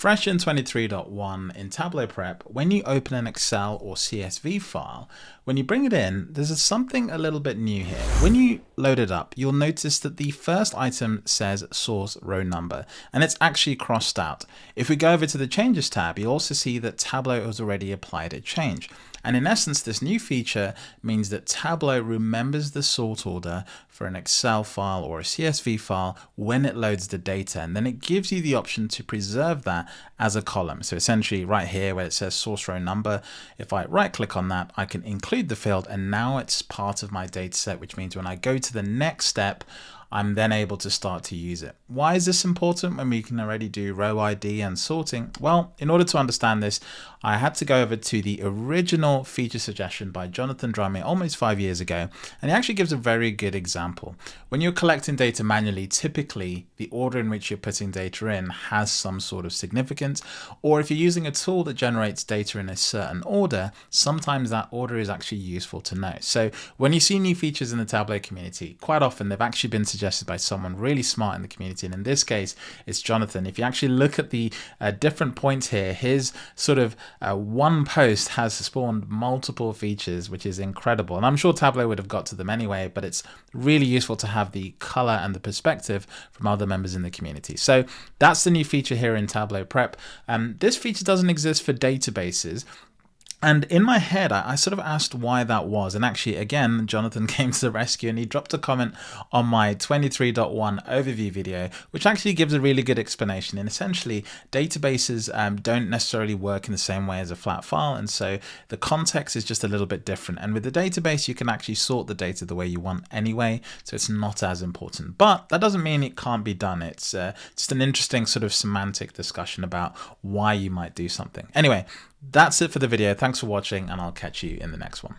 Version 23.1 in Tableau Prep, when you open an Excel or CSV file, when you bring it in, there's something a little bit new here. When you load it up, you'll notice that the first item says source row number, and it's actually crossed out. If we go over to the Changes tab, you'll also see that Tableau has already applied a change. And in essence, this new feature means that Tableau remembers the sort order for an Excel file or a CSV file when it loads the data, and then it gives you the option to preserve that as a column. So essentially right here where it says source row number, if I right click on that, I can include the field, and now it's part of my data set, which means when I go to the next step, I'm then able to start to use it. Why is this important when we can already do row ID and sorting? Well, in order to understand this, I had to go over to the original feature suggestion by Jonathan Drummond almost 5 years ago, and he actually gives a very good example. When you're collecting data manually, typically the order in which you're putting data in has some sort of significance, or if you're using a tool that generates data in a certain order, sometimes that order is actually useful to know. So when you see new features in the Tableau community, quite often they've actually been suggested by someone really smart in the community, and in this case it's Jonathan. If you actually look at the different points here, his sort of one post has spawned multiple features, which is incredible, and I'm sure Tableau would have got to them anyway, but it's really useful to have the color and the perspective from other members in the community. So that's the new feature here in Tableau Prep. This feature doesn't exist for databases. And in my head, I sort of asked why that was. And actually, again, Jonathan came to the rescue and he dropped a comment on my 23.1 overview video, which actually gives a really good explanation. And essentially, databases don't necessarily work in the same way as a flat file. And so the context is just a little bit different. And with the database, you can actually sort the data the way you want anyway. So it's not as important. But that doesn't mean it can't be done. It's just an interesting sort of semantic discussion about why you might do something. Anyway, that's it for the video. Thanks for watching, and I'll catch you in the next one.